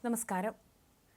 നമസ്കാരം.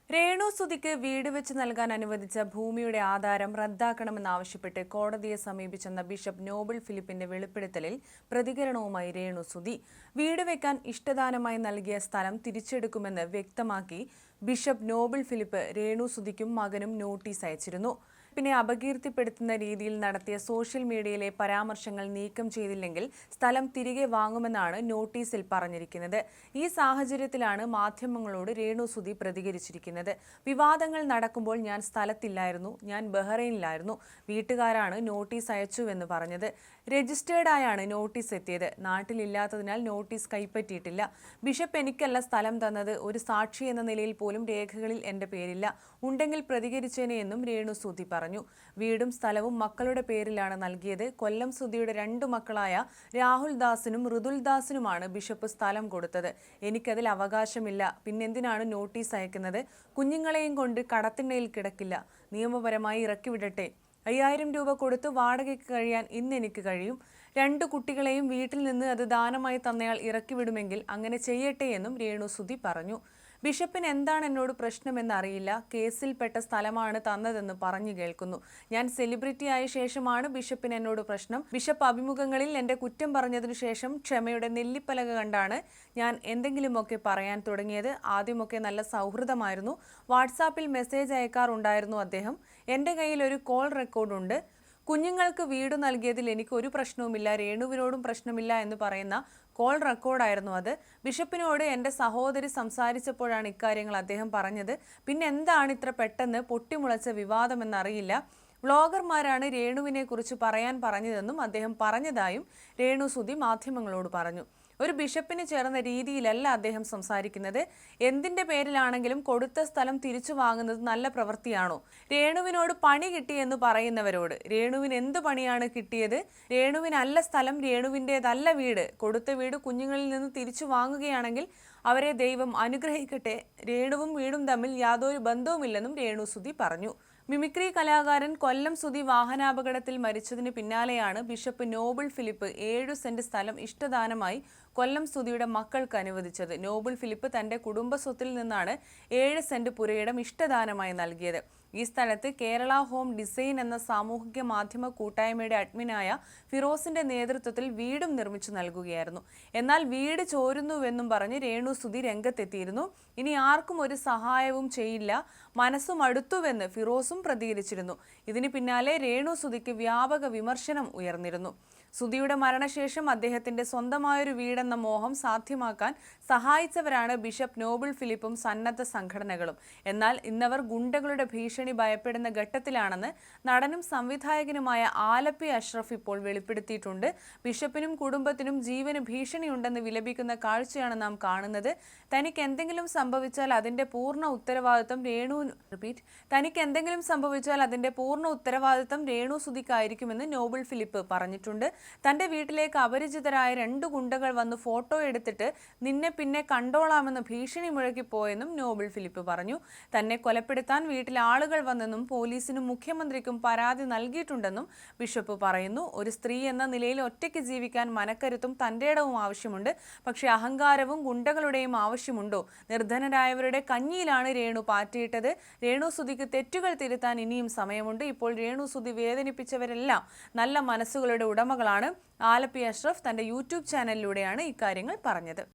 രേണു സുധിക്ക് വീട് വെച്ച് നൽകാൻ അനുവദിച്ച ഭൂമിയുടെ ആധാരം റദ്ദാക്കണമെന്നാവശ്യപ്പെട്ട് കോടതിയെ സമീപിച്ചെന്ന ബിഷപ്പ് നോബിൾ ഫിലിപ്പിന്റെ വെളിപ്പെടുത്തലിൽ പ്രതികരണവുമായി രേണു സുധി. വീട് വെക്കാൻ ഇഷ്ടദാനമായി നൽകിയ സ്ഥലം തിരിച്ചെടുക്കുമെന്ന് വ്യക്തമാക്കി ബിഷപ്പ് നോബിൾ ഫിലിപ്പ് രേണു സുധിക്കും മകനും നോട്ടീസ് അയച്ചിരുന്നു. പിന്നെ അപകീർത്തിപ്പെടുത്തുന്ന രീതിയിൽ നടത്തിയ സോഷ്യൽ മീഡിയയിലെ പരാമർശങ്ങൾ നീക്കം ചെയ്തില്ലെങ്കിൽ സ്ഥലം തിരികെ വാങ്ങുമെന്നാണ് നോട്ടീസിൽ പറഞ്ഞിരിക്കുന്നത്. ഈ സാഹചര്യത്തിലാണ് മാധ്യമങ്ങളോട് രേണു സുധി പ്രതികരിച്ചിരിക്കുന്നത്. വിവാദങ്ങൾ നടക്കുമ്പോൾ ഞാൻ സ്ഥലത്തില്ലായിരുന്നു, ഞാൻ ബഹ്റൈനിലായിരുന്നു. വീട്ടുകാരാണ് നോട്ടീസ് അയച്ചുവെന്ന് പറഞ്ഞത്. രജിസ്റ്റേർഡായാണ് നോട്ടീസ് എത്തിയത്. നാട്ടിലില്ലാത്തതിനാൽ നോട്ടീസ് കൈപ്പറ്റിയിട്ടില്ല. ബിഷപ്പ് എനിക്കല്ല സ്ഥലം തന്നത്. ഒരു സാക്ഷി എന്ന നിലയിൽ പോലും രേഖകളിൽ എന്റെ പേരില്ല. ഉണ്ടെങ്കിൽ പ്രതികരിച്ചേനെ എന്നും രേണു സുധി പറഞ്ഞു. വീടും സ്ഥലവും മക്കളുടെ പേരിലാണ് നൽകിയത്. കൊല്ലം സുധിയുടെ 2 മക്കളായ രാഹുൽ ദാസിനും ഋതുൽ ദാസിനുമാണ് ബിഷപ്പ് സ്ഥലം കൊടുത്തത്. എനിക്കതിൽ അവകാശമില്ല. പിന്നെന്തിനാണ് നോട്ടീസ് അയക്കുന്നത്? കുഞ്ഞുങ്ങളെയും കൊണ്ട് കടത്തിണ്ണയിൽ കിടക്കില്ല. നിയമപരമായി ഇറക്കിവിടട്ടെ. 5000 രൂപ കൊടുത്ത് വാടകയ്ക്ക് കഴിയാൻ ഇന്ന് എനിക്ക് കഴിയും. 2 കുട്ടികളെയും വീട്ടിൽ നിന്ന് അത് ദാനമായി തന്നയാൾ ഇറക്കിവിടുമെങ്കിൽ അങ്ങനെ ചെയ്യട്ടെ എന്നും രേണു സുധി പറഞ്ഞു. ബിഷപ്പിന് എന്താണ് എന്നോട് പ്രശ്നമെന്ന് അറിയില്ല. കേസിൽപ്പെട്ട സ്ഥലമാണ് തന്നതെന്ന് പറഞ്ഞു കേൾക്കുന്നു. ഞാൻ സെലിബ്രിറ്റി ആയ ശേഷമാണ് ബിഷപ്പിന് എന്നോട് പ്രശ്നം. ബിഷപ്പ് അഭിമുഖങ്ങളിൽ എന്റെ കുറ്റം പറഞ്ഞതിനു ശേഷം ക്ഷമയുടെ നെല്ലിപ്പലക കണ്ടാണ് ഞാൻ എന്തെങ്കിലുമൊക്കെ പറയാൻ തുടങ്ങിയത്. ആദ്യമൊക്കെ നല്ല സൗഹൃദമായിരുന്നു. വാട്സാപ്പിൽ മെസ്സേജ് അയക്കാറുണ്ടായിരുന്നു അദ്ദേഹം. എന്റെ കയ്യിൽ ഒരു കോൾ റെക്കോർഡുണ്ട്. കുഞ്ഞുങ്ങൾക്ക് വീട് നൽകിയതിൽ എനിക്ക് ഒരു പ്രശ്നവുമില്ല, രേണുവിനോടും പ്രശ്നമില്ല എന്ന് പറയുന്ന കോൾ റെക്കോർഡായിരുന്നു അത്. ബിഷപ്പിനോട് എൻ്റെ സഹോദരി സംസാരിച്ചപ്പോഴാണ് ഇക്കാര്യങ്ങൾ അദ്ദേഹം പറഞ്ഞത്. പിന്നെ എന്താണ് ഇത്ര പെട്ടെന്ന് പൊട്ടിമുളച്ച വിവാദമെന്നറിയില്ല. വ്ളോഗർമാരാണ് രേണുവിനെ കുറിച്ച് പറയാൻ പറഞ്ഞതെന്നും അദ്ദേഹം പറഞ്ഞതായും രേണു സുധി മാധ്യമങ്ങളോട് പറഞ്ഞു. ഒരു ബിഷപ്പിന് ചേർന്ന രീതിയിലല്ല അദ്ദേഹം സംസാരിക്കുന്നത്. എന്തിന്റെ പേരിലാണെങ്കിലും കൊടുത്ത സ്ഥലം തിരിച്ചു വാങ്ങുന്നത് നല്ല പ്രവൃത്തിയാണോ? രേണുവിനോട് പണി കിട്ടിയെന്ന് പറയുന്നവരോട് രേണുവിന് എന്ത് പണിയാണ് കിട്ടിയത്? രേണുവിനല്ല സ്ഥലം, രേണുവിൻ്റെതല്ല വീട്. കൊടുത്ത വീട് കുഞ്ഞുങ്ങളിൽ നിന്ന് തിരിച്ചു വാങ്ങുകയാണെങ്കിൽ അവരെ ദൈവം അനുഗ്രഹിക്കട്ടെ. രേണുവും വീടും തമ്മിൽ യാതൊരു ബന്ധവുമില്ലെന്നും രേണു സുധി പറഞ്ഞു. മിമിക്രി കലാകാരൻ കൊല്ലം സുധി വാഹനാപകടത്തിൽ മരിച്ചതിന് പിന്നാലെയാണ് ബിഷപ്പ് നോബിൾ ഫിലിപ്പ് 7 സെന്റ് സ്ഥലം ഇഷ്ടദാനമായി കൊല്ലം സുധിയുടെ മക്കൾക്ക് അനുവദിച്ചത്. നോബിൾ ഫിലിപ്പ് തന്റെ കുടുംബ സ്വത്തിൽ നിന്നാണ് 7 സെന്റ് പുരയിടം ഇഷ്ടദാനമായി നൽകിയത്. ഈ സ്ഥലത്ത് കേരള ഹോം ഡിസൈൻ എന്ന സാമൂഹിക മാധ്യമ കൂട്ടായ്മയുടെ അഡ്മിനായ ഫിറോസിന്റെ നേതൃത്വത്തിൽ വീടും നിർമ്മിച്ചു നൽകുകയായിരുന്നു. എന്നാൽ വീട് ചോരുന്നുവെന്നും പറഞ്ഞ് രേണു സുധി രംഗത്തെത്തിയിരുന്നു. ഇനി ആർക്കും ഒരു സഹായവും ചെയ്യില്ല, മനസ്സും അടുത്തുവെന്ന് ഫിറോസും പ്രതികരിച്ചിരുന്നു. ഇതിന് പിന്നാലെ രേണു സുധിക്ക് വ്യാപക വിമർശനം ഉയർന്നിരുന്നു. സുധിയുടെ മരണശേഷം അദ്ദേഹത്തിന്റെ സ്വന്തമായൊരു വീടെന്ന മോഹം സാധ്യമാക്കാൻ സഹായിച്ചവരാണ് ബിഷപ്പ് നോബിൾ ഫിലിപ്പും സന്നദ്ധ സംഘടനകളും. എന്നാൽ ഇന്നവർ ഗുണ്ടകളുടെ ഭീഷണി ഭയപ്പെടുന്ന ഘട്ടത്തിലാണെന്ന് നടനും സംവിധായകനുമായ ആലപ്പി അഷ്റഫ് ഇപ്പോൾ വെളിപ്പെടുത്തിയിട്ടുണ്ട്. ബിഷപ്പിനും കുടുംബത്തിനും ജീവന് ഭീഷണിയുണ്ടെന്ന് വിലപിക്കുന്ന കാഴ്ചയാണ് നാം കാണുന്നത്. തനിക്ക് എന്തെങ്കിലും സംഭവിച്ചാൽ അതിന്റെ പൂർണ്ണ ഉത്തരവാദിത്തം രേണു സുധിക്കായിരിക്കുമെന്ന് നോബിൾ ഫിലിപ്പ് പറഞ്ഞിട്ടുണ്ട്. തന്റെ വീട്ടിലേക്ക് അപരിചിതരായ 2 ഗുണ്ടകൾ വന്ന് ഫോട്ടോ എടുത്തിട്ട് നിന്നെ പിന്നെ കണ്ടോളാമെന്ന് ഭീഷണി മുഴക്കിപ്പോയെന്നും നോബിൾ ഫിലിപ്പ് പറഞ്ഞു. തന്നെ കൊലപ്പെടുത്താൻ വീട്ടിൽ ആളുകൾ വന്നെന്നും പോലീസിനും മുഖ്യമന്ത്രിക്കും പരാതി നൽകിയിട്ടുണ്ടെന്നും ബിഷപ്പ് പറയുന്നു. ഒരു സ്ത്രീ എന്ന നിലയിൽ ഒറ്റയ്ക്ക് ജീവിക്കാൻ മനക്കരുത്തും തന്റേടവും ആവശ്യമുണ്ട്. പക്ഷേ അഹങ്കാരവും ഗുണ്ടകളുടെയും ആവശ്യമുണ്ടോ? നിർധനരായവരുടെ കഞ്ഞിയിലാണ് രേണു പാറ്റിയിട്ടത്. രേണു സുധിക്ക് തെറ്റുകൾ തിരുത്താൻ ഇനിയും സമയമുണ്ട്. ഇപ്പോൾ രേണു സുധി വേദനിപ്പിച്ചവരെല്ലാം നല്ല മനസ്സുകളുടെ ഉടമകളാണ്. ആലപ്പി അഷ്റഫ് തന്റെ യൂട്യൂബ് ചാനലിലൂടെയാണ് ഇക്കാര്യങ്ങൾ പറഞ്ഞത്.